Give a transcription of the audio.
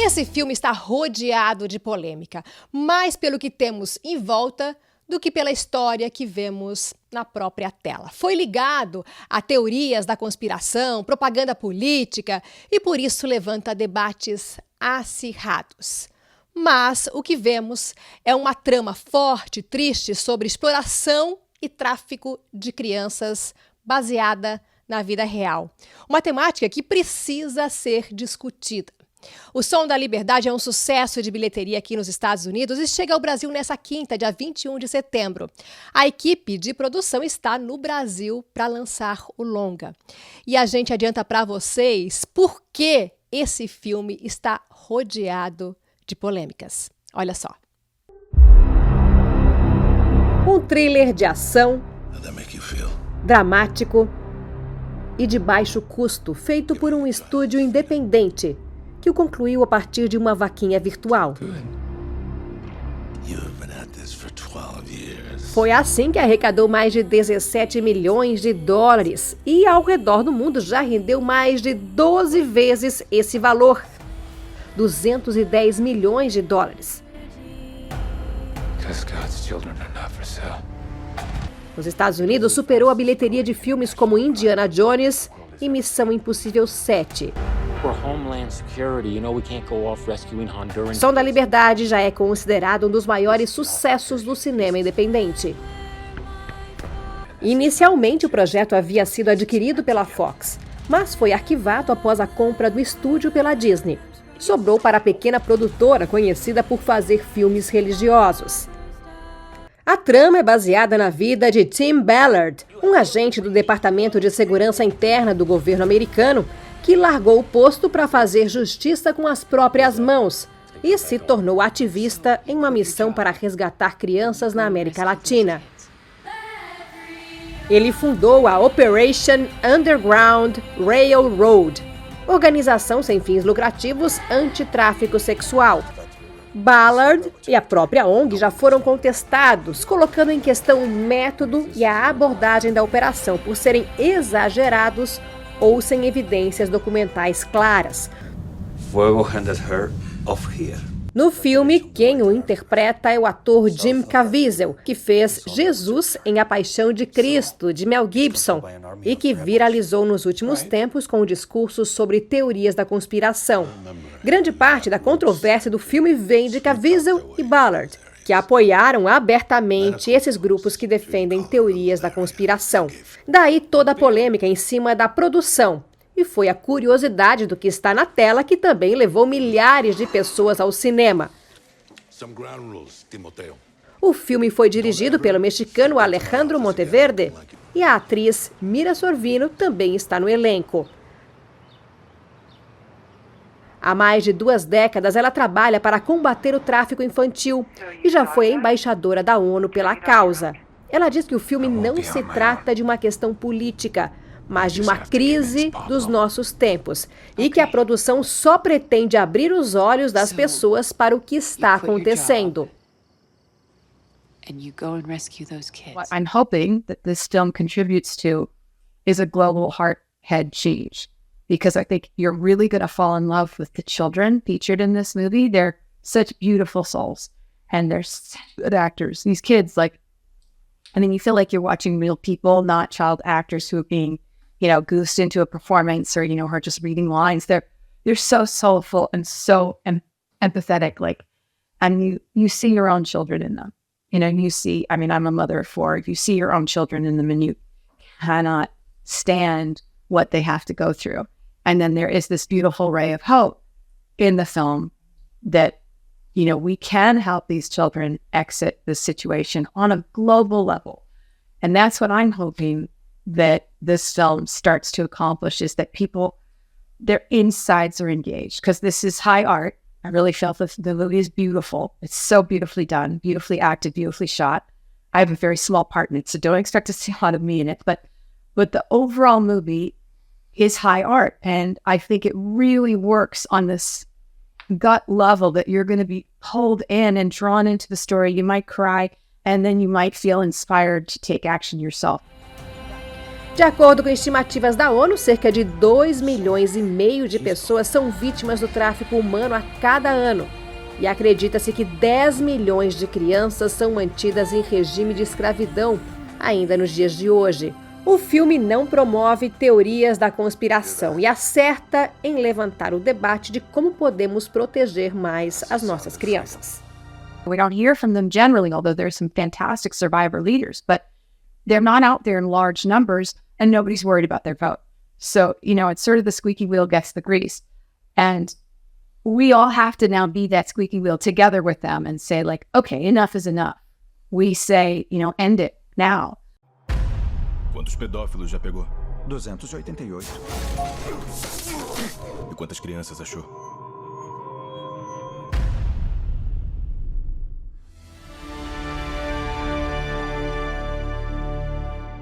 Esse filme está rodeado de polêmica, mais pelo que temos em volta do que pela história que vemos na própria tela. Foi ligado a teorias da conspiração, propaganda política e por isso levanta debates acirrados. Mas o que vemos é uma trama forte, triste sobre exploração e tráfico de crianças baseada na vida real. Uma temática que precisa ser discutida. O Som da Liberdade é um sucesso de bilheteria aqui nos Estados Unidos e chega ao Brasil nessa quinta, dia 21 de setembro. A equipe de produção está no Brasil para lançar o longa. E a gente adianta para vocês por que esse filme está rodeado de polêmicas. Olha só. Um thriller de ação, dramático e de baixo custo, feito por um estúdio independente, que o concluiu a partir de uma vaquinha virtual. Foi assim que arrecadou mais de 17 milhões de dólares e ao redor do mundo já rendeu mais de 12 vezes esse valor, 210 milhões de dólares. Nos Estados Unidos, superou a bilheteria de filmes como Indiana Jones e Missão Impossível 7. Som da Liberdade já é considerado um dos maiores sucessos do cinema independente. Inicialmente, o projeto havia sido adquirido pela Fox, mas foi arquivado após a compra do estúdio pela Disney. Sobrou para a pequena produtora conhecida por fazer filmes religiosos. A trama é baseada na vida de Tim Ballard, um agente do Departamento de Segurança Interna do governo americano que largou o posto para fazer justiça com as próprias mãos e se tornou ativista em uma missão para resgatar crianças na América Latina. Ele fundou a Operation Underground Railroad, organização sem fins lucrativos anti-tráfico sexual. Ballard e a própria ONG já foram contestados, colocando em questão o método e a abordagem da operação por serem exagerados ou sem evidências documentais claras. Fuego handed her off here. No filme, quem o interpreta é o ator Jim Caviezel, que fez Jesus em A Paixão de Cristo, de Mel Gibson, e que viralizou nos últimos tempos com o discurso sobre teorias da conspiração. Grande parte da controvérsia do filme vem de Caviezel e Ballard, que apoiaram abertamente esses grupos que defendem teorias da conspiração. Daí toda a polêmica em cima da produção. E foi a curiosidade do que está na tela que também levou milhares de pessoas ao cinema. O filme foi dirigido pelo mexicano Alejandro Monteverde e a atriz Mira Sorvino também está no elenco. Há mais de 2 décadas, ela trabalha para combater o tráfico infantil e já foi embaixadora da ONU pela causa. Ela diz que o filme não se trata de uma questão política, mas de uma crise dos nossos tempos, e que a produção só pretende abrir os olhos das pessoas para o que está acontecendo. What I'm hoping that this film contributes to is a global head change, because I think you're really going to fall in love with the children featured in this movie. They're such beautiful souls, and they're such good actors. These kids, you feel like you're watching real people, not child actors who are being goosed into a performance or, her just reading lines. They're so soulful and so empathetic, and you see your own children in them. You see, I'm a mother of 4. You see your own children in them and you cannot stand what they have to go through. And then there is this beautiful ray of hope in the film that, we can help these children exit this situation on a global level. And that's what I'm hoping that this film starts to accomplish, is that people, their insides are engaged, because this is high art. I really felt that the movie is beautiful. It's so beautifully done, beautifully acted, beautifully shot. I have a very small part in it, so don't expect to see a lot of me in it. But the overall movie is high art, and I think it really works on this gut level that you're going to be pulled in and drawn into the story. You might cry, and then you might feel inspired to take action yourself. De acordo com estimativas da ONU, cerca de 2,5 milhões de pessoas são vítimas do tráfico humano a cada ano. E acredita-se que 10 milhões de crianças são mantidas em regime de escravidão ainda nos dias de hoje. O filme não promove teorias da conspiração e acerta em levantar o debate de como podemos proteger mais as nossas crianças. We don't hear from them generally, although there's some fantastic survivor leaders, but they're not out there in large numbers and nobody's worried about their vote. So, it's sort of the squeaky wheel gets the grease. And we all have to now be that squeaky wheel together with them and say, like, okay, enough is enough. We say, end it now. Quantos pedófilos já pegou? 288. E quantas crianças achou?